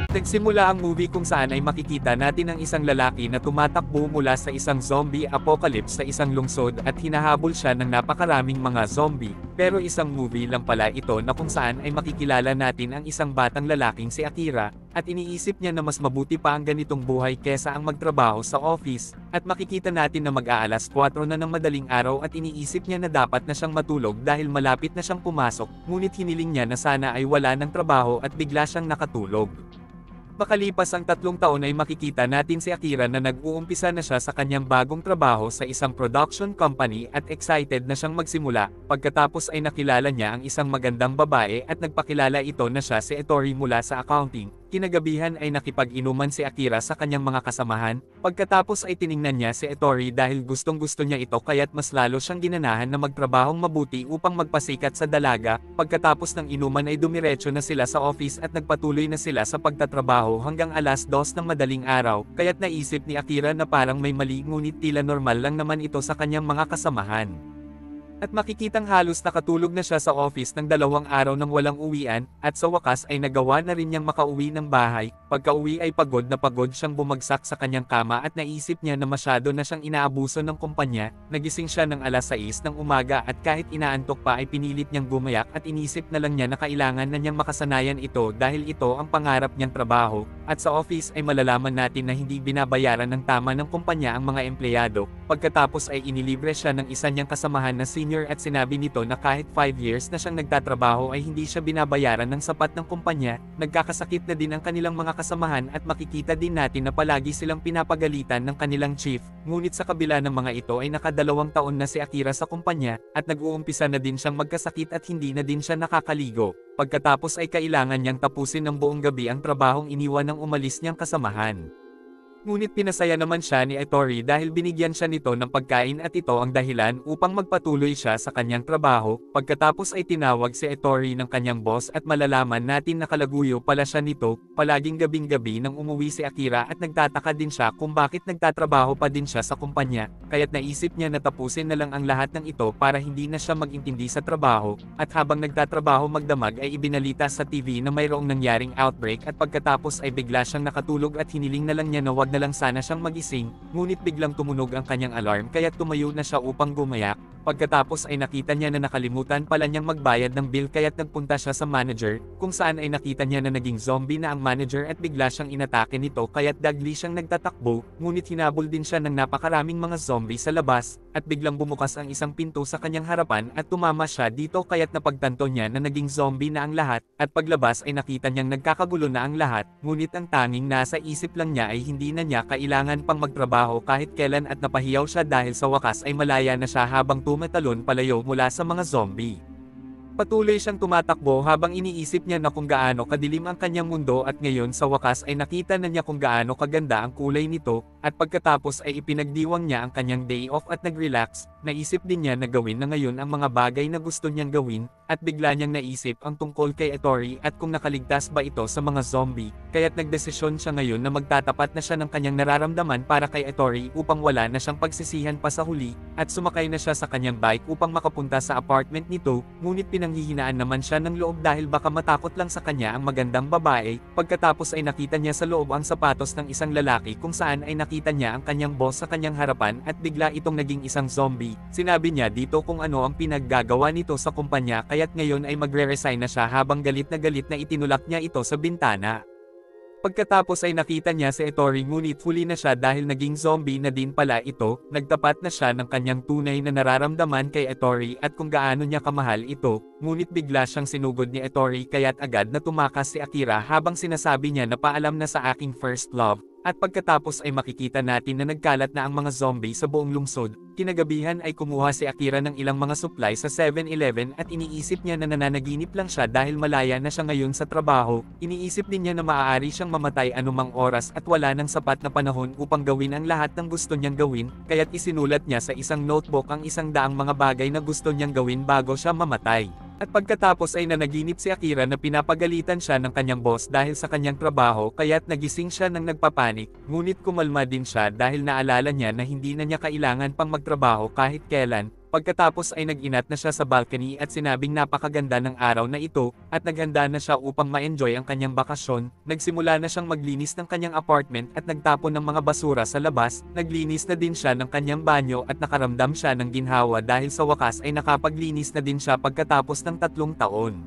Nagsimula ang movie kung saan ay makikita natin ang isang lalaki na tumatakbo mula sa isang zombie apocalypse sa isang lungsod at hinahabol siya ng napakaraming mga zombie. Pero isang movie lang pala ito na kung saan ay makikilala natin ang isang batang lalaking si Akira, at iniisip niya na mas mabuti pa ang ganitong buhay kesa ang magtrabaho sa office, at makikita natin na mag-aalas 4 na ng madaling araw at iniisip niya na dapat na siyang matulog dahil malapit na siyang pumasok, ngunit hiniling niya na sana ay wala ng trabaho at bigla siyang nakatulog. Makalipas ang 3 taon ay makikita natin si Akira na nag-uumpisa na siya sa kanyang bagong trabaho sa isang production company at excited na siyang magsimula, pagkatapos ay nakilala niya ang isang magandang babae at nagpakilala ito na siya si Ettore mula sa accounting. Kinagabihan ay nakipag-inuman si Akira sa kanyang mga kasamahan, pagkatapos ay tiningnan niya si Ettore dahil gustong-gusto niya ito kaya't mas lalo siyang ginanahan na magtrabahong mabuti upang magpasikat sa dalaga. Pagkatapos ng inuman ay dumiretso na sila sa office at nagpatuloy na sila sa pagtatrabaho hanggang alas 2 ng madaling araw, kaya't naisip ni Akira na parang may mali ngunit tila normal lang naman ito sa kanyang mga kasamahan. At makikitang halos nakatulog na siya sa office ng 2 araw nang walang uwian, at sa wakas ay nagawa na rin niyang makauwi ng bahay. Pagka-uwi ay pagod na pagod siyang bumagsak sa kanyang kama at naisip niya na masyado na siyang inaabuso ng kumpanya. Nagising siya ng alas 6 ng umaga at kahit inaantok pa ay pinilit niyang gumayak at inisip na lang niya na kailangan na niyang makasanayan ito dahil ito ang pangarap niyang trabaho. At sa office ay malalaman natin na hindi binabayaran ng tama ng kumpanya ang mga empleyado. Pagkatapos ay inilibre siya ng isa niyang kasamahan na senior at sinabi nito na kahit 5 years na siyang nagtatrabaho ay hindi siya binabayaran ng sapat ng kumpanya. Nagkakasakit na din ang kanilang mga kasamahan at makikita din natin na palagi silang pinapagalitan ng kanilang chief. Ngunit sa kabila ng mga ito ay naka2 taon na si Akira sa kumpanya at nag-uumpisa na din siyang magkasakit at hindi na din siya nakakaligo. Pagkatapos ay kailangan niyang tapusin ng buong gabi ang trabahong iniwan ng umalis niyang kasamahan. Ngunit pinasaya naman siya ni Ettore dahil binigyan siya nito ng pagkain at ito ang dahilan upang magpatuloy siya sa kanyang trabaho. Pagkatapos ay tinawag si Ettore ng kanyang boss at malalaman natin na kalaguyo pala siya nito. Palaging gabing-gabi nang umuwi si Akira at nagtataka din siya kung bakit nagtatrabaho pa din siya sa kumpanya, kaya't naisip niya na tapusin na lang ang lahat ng ito para hindi na siya mag-intindi sa trabaho. At habang nagtatrabaho magdamag ay ibinalita sa TV na mayroong nangyaring outbreak at pagkatapos ay bigla siyang nakatulog at hiniling na lang niya na wag na lang sana siyang magising, ngunit biglang tumunog ang kanyang alarm kaya tumayo na siya upang gumayak. Pagkatapos ay nakita niya na nakalimutan pala niyang magbayad ng bill kaya't nagpunta siya sa manager, kung saan ay nakita niya na naging zombie na ang manager at bigla siyang inatake nito kaya't dagli siyang nagtatakbo, ngunit hinabol din siya ng napakaraming mga zombie sa labas, at biglang bumukas ang isang pinto sa kanyang harapan at tumama siya dito kaya't napagtanto niya na naging zombie na ang lahat, at paglabas ay nakita niyang nagkakagulo na ang lahat, ngunit ang tanging nasa isip lang niya ay hindi na niya kailangan pang magtrabaho kahit kailan at napahiyaw siya dahil sa wakas ay malaya na siya habang tumatalon palayo mula sa mga zombie. Patuloy siyang tumatakbo habang iniisip niya na kung gaano kadilim ang kanyang mundo at ngayon sa wakas ay nakita na niya kung gaano kaganda ang kulay nito, at pagkatapos ay ipinagdiwang niya ang kanyang day off at nag-relax. Naisip din niya na gawin na ngayon ang mga bagay na gusto niyang gawin, at bigla niyang naisip ang tungkol kay Ettore at kung nakaligtas ba ito sa mga zombie, kaya't nagdesisyon siya ngayon na magtatapat na siya ng kanyang nararamdaman para kay Ettore upang wala na siyang pagsisihan pa sa huli, at sumakay na siya sa kanyang bike upang makapunta sa apartment nito, ngunit pinanghihinaan naman siya ng loob dahil baka matakot lang sa kanya ang magandang babae. Pagkatapos ay nakita niya sa loob ang sapatos ng isang lalaki kung saan ay nakita niya ang kanyang boss sa kanyang harapan at bigla itong naging isang zombie. Sinabi niya dito kung ano ang pinaggagawa nito sa kumpanya kaya't ngayon ay magre-resign na siya habang galit na itinulak niya ito sa bintana. Pagkatapos ay nakita niya si Ettore ngunit huli na siya dahil naging zombie na din pala ito. Nagtapat na siya ng kanyang tunay na nararamdaman kay Ettore at kung gaano niya kamahal ito, ngunit bigla siyang sinugod ni Ettore kaya't agad na tumakas si Akira habang sinasabi niya na paalam na sa aking first love. At pagkatapos ay makikita natin na nagkalat na ang mga zombie sa buong lungsod. Kinagabihan ay kumuha si Akira ng ilang mga supply sa 7-Eleven at iniisip niya na nananaginip lang siya dahil malaya na siya ngayon sa trabaho. Iniisip din niya na maaari siyang mamatay anumang oras at wala nang sapat na panahon upang gawin ang lahat ng gusto niyang gawin, kaya't isinulat niya sa isang notebook ang 100 mga bagay na gusto niyang gawin bago siya mamatay. At pagkatapos ay nanaginip si Akira na pinapagalitan siya ng kanyang boss dahil sa kanyang trabaho kaya't nagising siya ng nagpapanik, ngunit kumalma din siya dahil naalala niya na hindi na niya kailangan pang magtrabaho kahit kailan. Pagkatapos ay nag-inat na siya sa balcony at sinabing napakaganda ng araw na ito, at naghanda na siya upang ma-enjoy ang kanyang bakasyon. Nagsimula na siyang maglinis ng kanyang apartment at nagtapon ng mga basura sa labas. Naglinis na din siya ng kanyang banyo at nakaramdam siya ng ginhawa dahil sa wakas ay nakapaglinis na din siya pagkatapos ng 3 taon.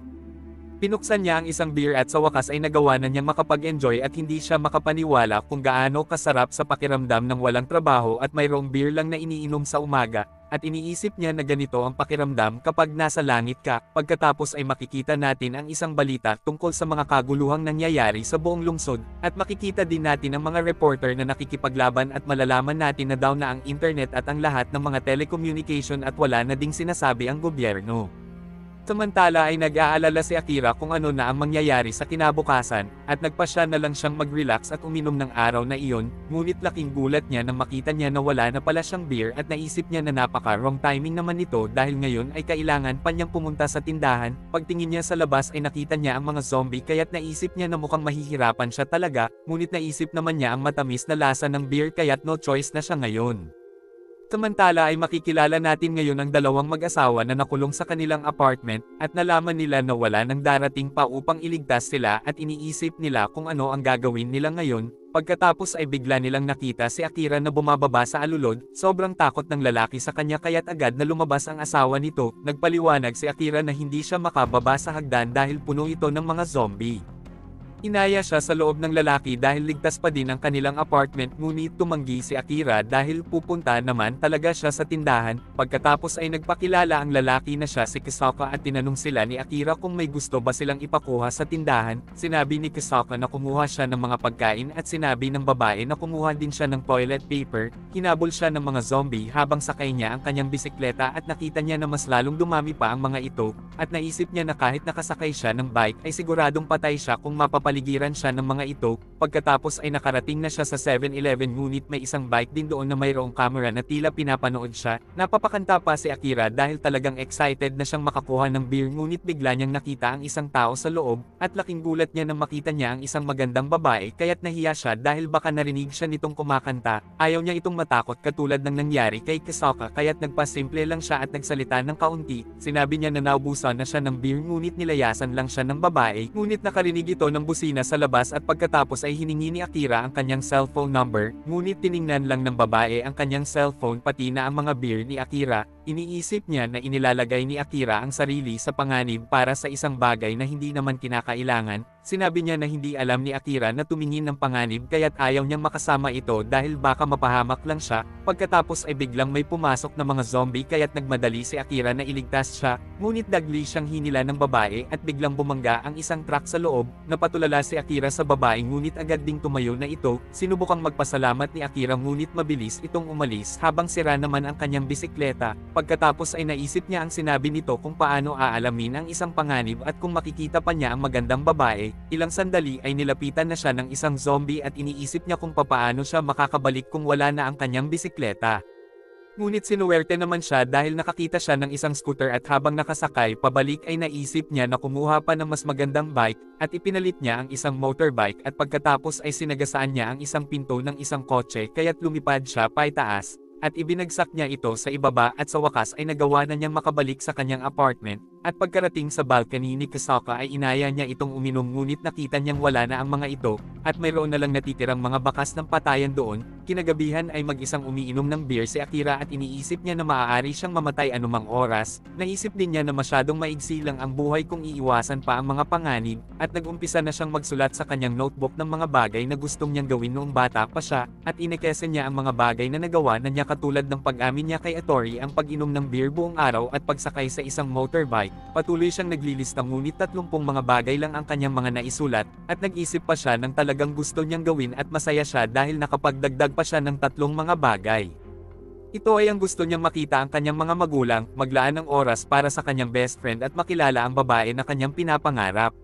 Pinuksan niya ang isang beer at sa wakas ay nagawa na niyang makapag-enjoy at hindi siya makapaniwala kung gaano kasarap sa pakiramdam ng walang trabaho at mayroong beer lang na iniinom sa umaga, at iniisip niya na ganito ang pakiramdam kapag nasa langit ka. Pagkatapos ay makikita natin ang isang balita tungkol sa mga kaguluhang nangyayari sa buong lungsod, at makikita din natin ang mga reporter na nakikipaglaban at malalaman natin na down na ang internet at ang lahat ng mga telecommunication at wala na ding sinasabi ang gobyerno. Samantala ay nag-aalala si Akira kung ano na ang mangyayari sa kinabukasan, at nagpasya na lang siyang mag-relax at uminom ng araw na iyon, ngunit laking gulat niya nang makita niya na wala na pala siyang beer at naisip niya na napaka-wrong timing naman nito dahil ngayon ay kailangan pa niyang pumunta sa tindahan. Pagtingin niya sa labas ay nakita niya ang mga zombie kaya't naisip niya na mukhang mahihirapan siya talaga, ngunit naisip naman niya ang matamis na lasa ng beer kaya't no choice na siya ngayon. Samantala ay makikilala natin ngayon ang dalawang mag-asawa na nakulong sa kanilang apartment, at nalaman nila na wala nang darating pa upang iligtas sila at iniisip nila kung ano ang gagawin nila ngayon. Pagkatapos ay bigla nilang nakita si Akira na bumababa sa alulod. Sobrang takot ng lalaki sa kanya kaya't agad na lumabas ang asawa nito. Nagpaliwanag si Akira na hindi siya makababa sa hagdan dahil puno ito ng mga zombie. Inaya siya sa loob ng lalaki dahil ligtas pa din ang kanilang apartment, ngunit tumanggi si Akira dahil pupunta naman talaga siya sa tindahan. Pagkatapos ay nagpakilala ang lalaki na siya si Kisaka at tinanong sila ni Akira kung may gusto ba silang ipakuha sa tindahan. Sinabi ni Kisaka na kumuha siya ng mga pagkain at sinabi ng babae na kumuha din siya ng toilet paper. Hinabol siya ng mga zombie habang sakay niya ang kanyang bisikleta at nakita niya na mas lalong dumami pa ang mga ito, at naisip niya na kahit nakasakay siya ng bike ay siguradong patay siya kung mapapaligiran siya ng mga ito. Pagkatapos ay nakarating na siya sa 7-Eleven, ngunit may isang bike din doon na mayroong camera na tila pinapanood siya. Napapakanta pa si Akira dahil talagang excited na siyang makakuha ng beer, ngunit bigla niyang nakita ang isang tao sa loob, at laking gulat niya nang makita niya ang isang magandang babae kaya't nahiya siya dahil baka narinig siya nitong kumakanta. Ayaw niya itong matakot katulad ng nangyari kay Kisaka kaya't nagpasimple lang siya at nagsalita ng kaunti. Sinabi niya na naubusan na siya ng beer, ngunit nilayasan lang siya ng babae, ngunit nakarinig ito ng busina sa labas at pagkatapos ay hiningi ni Akira ang kanyang cellphone number, ngunit tiningnan lang ng babae ang kanyang cellphone pati na ang mga beer ni Akira. Iniisip niya na inilalagay ni Akira ang sarili sa panganib para sa isang bagay na hindi naman kinakailangan. Sinabi niya na hindi alam ni Akira na tumingin ng panganib kaya't ayaw niyang makasama ito dahil baka mapahamak lang siya. Pagkatapos ay biglang may pumasok na mga zombie kaya't nagmadali si Akira na iligtas siya, ngunit dagli siyang hinila ng babae at biglang bumangga ang isang truck sa loob. Napatulala si Akira sa babae ngunit agad ding tumayo na ito. Sinubukang magpasalamat ni Akira ngunit mabilis itong umalis habang sira naman ang kanyang bisikleta. Pagkatapos ay naisip niya ang sinabi nito kung paano aalamin ang isang panganib at kung makikita pa niya ang magandang babae. Ilang sandali ay nilapitan na siya ng isang zombie at iniisip niya kung papaano siya makakabalik kung wala na ang kanyang bisikleta. Ngunit sinuwerte naman siya dahil nakakita siya ng isang scooter at habang nakasakay pabalik ay naisip niya na kumuha pa ng mas magandang bike at ipinalit niya ang isang motorbike, at pagkatapos ay sinagasaan niya ang isang pinto ng isang kotse kaya't lumipad siya paitaas at ibinagsak niya ito sa ibaba, at sa wakas ay nagawa na niyang makabalik sa kanyang apartment. At pagkarating sa balcony ni Kisaka ay inaya niya itong uminom, ngunit nakita niyang wala na ang mga ito, at mayroon na lang natitirang mga bakas ng patayan doon. Kinagabihan ay mag-isang umiinom ng beer si Akira at iniisip niya na maaari siyang mamatay anumang oras. Naisip din niya na masyadong maigsi lang ang buhay kung iiwasan pa ang mga panganib, at nag-umpisa na siyang magsulat sa kanyang notebook ng mga bagay na gustong niyang gawin noong bata pa siya, at inekesa niya ang mga bagay na nagawa na niya katulad ng pag-amin niya kay Atori, ang pag-inom ng beer buong araw at pagsakay sa isang motorbike. Patuloy siyang naglilista ngunit 30 mga bagay lang ang kanyang mga naisulat, at nag-isip pa siya ng talagang gusto niyang gawin at masaya siya dahil nakapagdagdag pa siya ng 3 mga bagay. Ito ay ang gusto niyang makita ang kanyang mga magulang, maglaan ng oras para sa kanyang best friend at makilala ang babae na kanyang pinapangarap.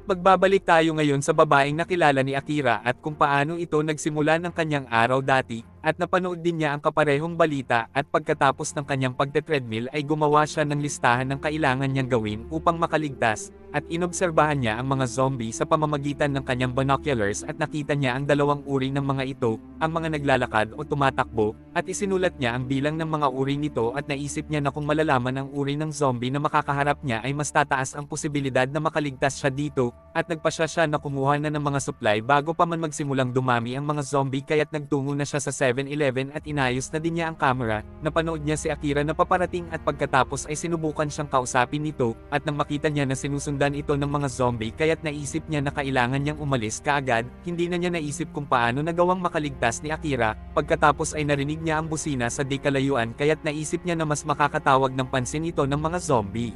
Magbabalik tayo ngayon sa babaeng nakilala ni Akira at kung paano ito nagsimula ng kanyang araw dati. At napanood din niya ang kaparehong balita at pagkatapos ng kanyang pagte-treadmill ay gumawa siya ng listahan ng kailangan niyang gawin upang makaligtas, at inobserbahan niya ang mga zombie sa pamamagitan ng kanyang binoculars at nakita niya ang dalawang uri ng mga ito, ang mga naglalakad o tumatakbo, at isinulat niya ang bilang ng mga uri nito at naisip niya na kung malalaman ang uri ng zombie na makakaharap niya ay mas tataas ang posibilidad na makaligtas siya dito, at nagpasya siya na kumuha na ng mga supply bago pa man magsimulang dumami ang mga zombie kaya't nagtungo na siya sa 7-Eleven at inayos na din niya ang camera. Napanood niya si Akira na paparating at pagkatapos ay sinubukan siyang kausapin nito, at nang makita niya na sinusundan ito ng mga zombie kaya't naisip niya na kailangan niyang umalis kaagad. Hindi na niya naisip kung paano nagawang makaligtas ni Akira, pagkatapos ay narinig niya ang busina sa di kalayuan kaya't naisip niya na mas makakatawag ng pansin ito ng mga zombie.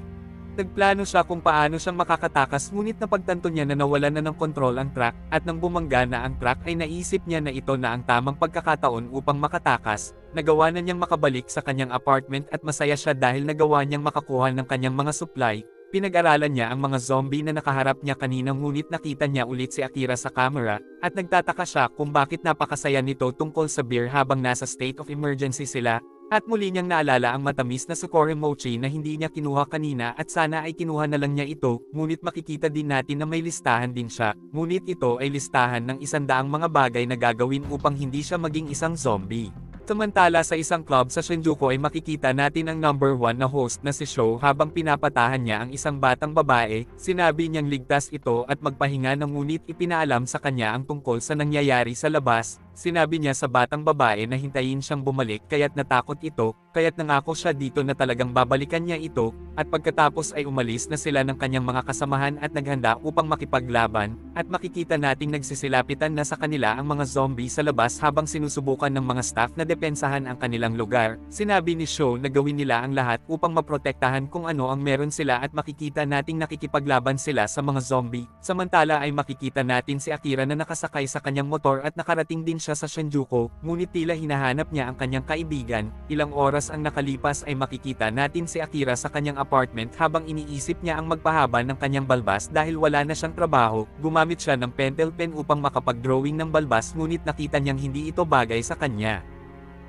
Nagplano siya kung paano siyang makakatakas ngunit napagtanto niya na nawalan na ng kontrol ang truck, at nang bumangga na ang truck ay naisip niya na ito na ang tamang pagkakataon upang makatakas. Nagawa na niyang makabalik sa kanyang apartment at masaya siya dahil nagawa niyang makakuha ng kanyang mga supply. Pinag-aralan niya ang mga zombie na nakaharap niya kanina ngunit nakita niya ulit si Akira sa camera, at nagtataka siya kung bakit napakasaya nito tungkol sa beer habang nasa state of emergency sila. At muli niyang naalala ang matamis na Sukore Mochi na hindi niya kinuha kanina at sana ay kinuha na lang niya ito, ngunit makikita din natin na may listahan din siya, ngunit ito ay listahan ng 100 mga bagay na gagawin upang hindi siya maging isang zombie. Samantala sa isang club sa Shinjuku ay makikita natin ang number 1 na host na si Sho habang pinapatahan niya ang isang batang babae. Sinabi niyang ligtas ito at magpahinga na ngunit ipinaalam sa kanya ang tungkol sa nangyayari sa labas. Sinabi niya sa batang babae na hintayin siyang bumalik kaya't natakot ito, kaya't nangako siya dito na talagang babalikan niya ito, at pagkatapos ay umalis na sila ng kanyang mga kasamahan at naghanda upang makipaglaban, at makikita nating nagsisilapitan na sa kanila ang mga zombie sa labas habang sinusubukan ng mga staff na depensahan ang kanilang lugar. Sinabi ni Sho na gawin nila ang lahat upang maprotektahan kung ano ang meron sila at makikita nating nakikipaglaban sila sa mga zombie. Samantala ay makikita natin si Akira na nakasakay sa kanyang motor at nakarating din siya sa Shinjuku, ngunit tila hinahanap niya ang kanyang kaibigan. Ilang oras ang nakalipas ay makikita natin si Akira sa kanyang apartment habang iniisip niya ang magpahaba ng kanyang balbas dahil wala na siyang trabaho. Gumamit siya ng pentel pen upang makapag-drawing ng balbas ngunit nakita niyang hindi ito bagay sa kanya.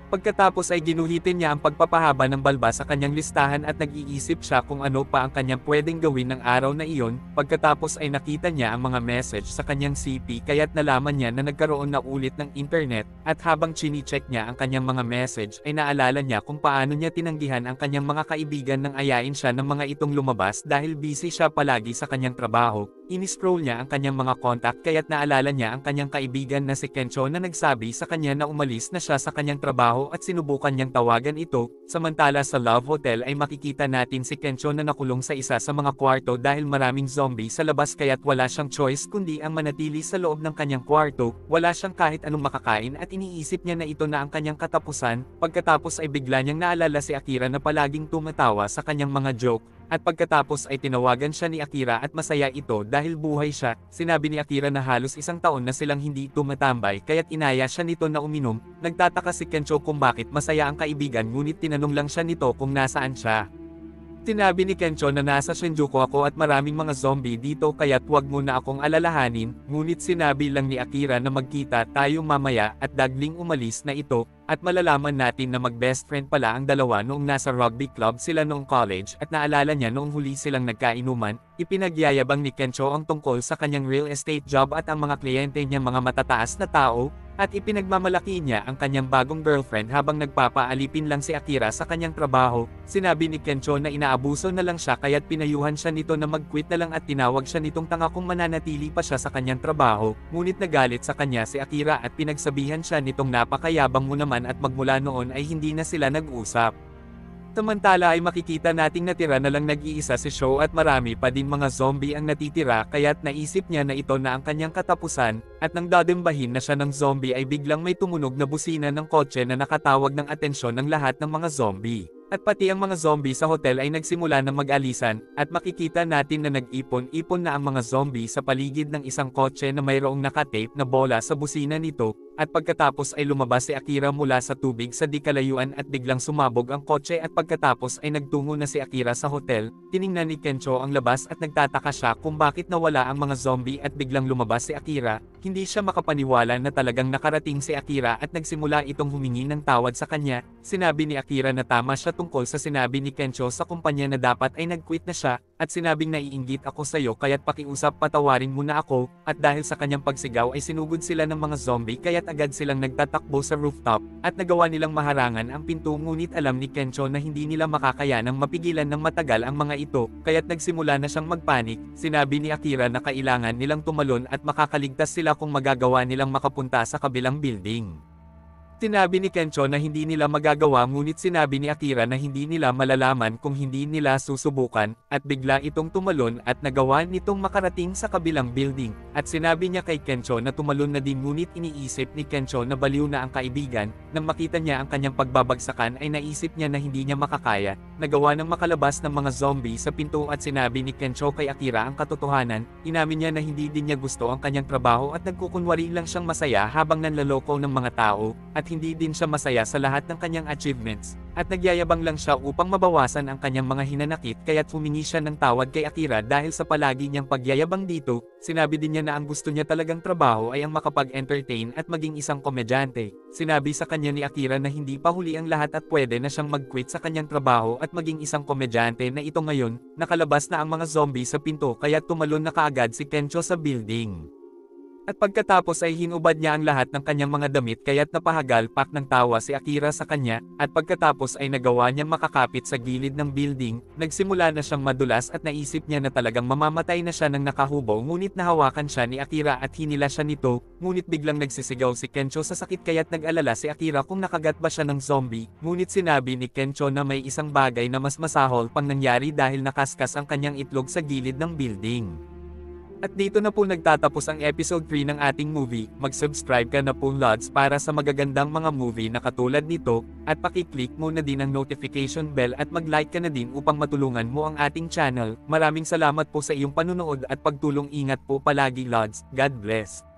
Pagkatapos ay ginuhitin niya ang pagpapahaba ng balbas sa kanyang listahan at nag-iisip siya kung ano pa ang kanyang pwedeng gawin ng araw na iyon. Pagkatapos ay nakita niya ang mga message sa kanyang CP kaya't nalaman niya na nagkaroon na ulit ng internet, at habang chini-check niya ang kanyang mga message ay naalala niya kung paano niya tinanggihan ang kanyang mga kaibigan nang ayain siya ng mga itong lumabas dahil busy siya palagi sa kanyang trabaho. Ini-scroll niya ang kanyang mga contact kaya't naalala niya ang kanyang kaibigan na si Kencho na nagsabi sa kanya na umalis na siya sa kanyang trabaho at sinubukan niyang tawagan ito. Samantala sa Love Hotel ay makikita natin si Kencho na nakulong sa isa sa mga kwarto dahil maraming zombie sa labas kaya't wala siyang choice kundi ang manatili sa loob ng kanyang kwarto. Wala siyang kahit anong makakain at iniisip niya na ito na ang kanyang katapusan. Pagkatapos ay bigla niyang naalala si Akira na palaging tumatawa sa kanyang mga joke. At pagkatapos ay tinawagan siya ni Akira at masaya ito dahil buhay siya. Sinabi ni Akira na halos 1 taon na silang hindi tumatambay kaya't inaya siya nito na uminom. Nagtataka si Kencho kung bakit masaya ang kaibigan ngunit tinanong lang siya nito kung nasaan siya. Sinabi ni Kencho na nasa Shinjuku ako at maraming mga zombie dito kaya't huwag mo na akong alalahanin, ngunit sinabi lang ni Akira na magkita tayo mamaya at dagling umalis na ito, at malalaman natin na mag-best friend pala ang dalawa noong nasa rugby club sila noong college at naalala niya noong huli silang nagkainuman. Ipinagyayabang ni Kencho ang tungkol sa kanyang real estate job at ang mga kliyente niya mga matataas na tao, at ipinagmamalaki niya ang kanyang bagong girlfriend habang nagpapaalipin lang si Akira sa kanyang trabaho. Sinabi ni Kencho na inaabuso na lang siya kaya't pinayuhan siya nito na mag-quit na lang at tinawag siya nitong tanga kung mananatili pa siya sa kanyang trabaho. Ngunit nagalit sa kanya si Akira at pinagsabihan siya nitong napakayabang mo naman at magmula noon ay hindi na sila nag-usap. Samantala ay makikita nating natira na lang nag-iisa si Sho at marami pa din mga zombie ang natitira kaya't naisip niya na ito na ang kanyang katapusan, at nang dadimbahin na siya ng zombie ay biglang may tumunog na busina ng kotse na nakatawag ng atensyon ng lahat ng mga zombie. At pati ang mga zombie sa hotel ay nagsimula na mag-alisan, at makikita natin na nag-ipon-ipon na ang mga zombie sa paligid ng isang kotse na mayroong nakatape na bola sa busina nito. At pagkatapos ay lumabas si Akira mula sa tubig sa di kalayuan at biglang sumabog ang kotse at pagkatapos ay nagtungo na si Akira sa hotel, tiningnan ni Kencho ang labas at nagtataka siya kung bakit nawala ang mga zombie at biglang lumabas si Akira, hindi siya makapaniwala na talagang nakarating si Akira at nagsimula itong humingi ng tawad sa kanya, sinabi ni Akira na tama siya tungkol sa sinabi ni Kencho sa kumpanya na dapat ay nag-quit na siya, at sinabing naiinggit ako sa'yo kaya't pakiusap patawarin mo na ako, at dahil sa kanyang pagsigaw ay sinugod sila ng mga zombie kaya't agad silang nagtatakbo sa rooftop, at nagawa nilang maharangan ang pinto ngunit alam ni Kencho na hindi nila makakayanang mapigilan ng matagal ang mga ito, kaya't nagsimula na siyang magpanik, sinabi ni Akira na kailangan nilang tumalon at makakaligtas sila kung magagawa nilang makapunta sa kabilang building. Sinabi ni Kencho na hindi nila magagawa ngunit sinabi ni Akira na hindi nila malalaman kung hindi nila susubukan, at bigla itong tumalon at nagawa nitong makarating sa kabilang building, at sinabi niya kay Kencho na tumalon na din ngunit iniisip ni Kencho na baliw na ang kaibigan, nang makita niya ang kanyang pagbabagsakan ay naisip niya na hindi niya makakaya, nagawa ng makalabas ng mga zombie sa pinto at sinabi ni Kencho kay Akira ang katotohanan, inamin niya na hindi din niya gusto ang kanyang trabaho at nagkukunwari lang siyang masaya habang nanlaloko ng mga tao, at hindi din siya masaya sa lahat ng kanyang achievements, at nagyayabang lang siya upang mabawasan ang kanyang mga hinanakit kaya't humingi siya ng tawad kay Akira dahil sa palagi niyang pagyayabang dito, sinabi din niya na ang gusto niya talagang trabaho ay ang makapag-entertain at maging isang komedyante. Sinabi sa kanya ni Akira na hindi pa huli ang lahat at pwede na siyang mag-quit sa kanyang trabaho at maging isang komedyante na ito ngayon, nakalabas na ang mga zombie sa pinto kaya tumalon na kaagad si Kencho sa building. At pagkatapos ay hinubad niya ang lahat ng kanyang mga damit kaya't napahagalpak ng tawa si Akira sa kanya, at pagkatapos ay nagawa niyang makakapit sa gilid ng building, nagsimula na siyang madulas at naisip niya na talagang mamamatay na siya nang nakahubo ngunit nahawakan siya ni Akira at hinila siya nito, ngunit biglang nagsisigaw si Kencho sa sakit kaya't nag-alala si Akira kung nakagat ba siya ng zombie, ngunit sinabi ni Kencho na may isang bagay na mas masahol pang nangyari dahil nakaskas ang kanyang itlog sa gilid ng building. At dito na po nagtatapos ang episode 3 ng ating movie, mag-subscribe ka na po Lods para sa magagandang mga movie na katulad nito, at pakiclick mo na din ang notification bell at mag-like ka na din upang matulungan mo ang ating channel. Maraming salamat po sa iyong panunood at pagtulong, ingat po palagi Lods, God bless.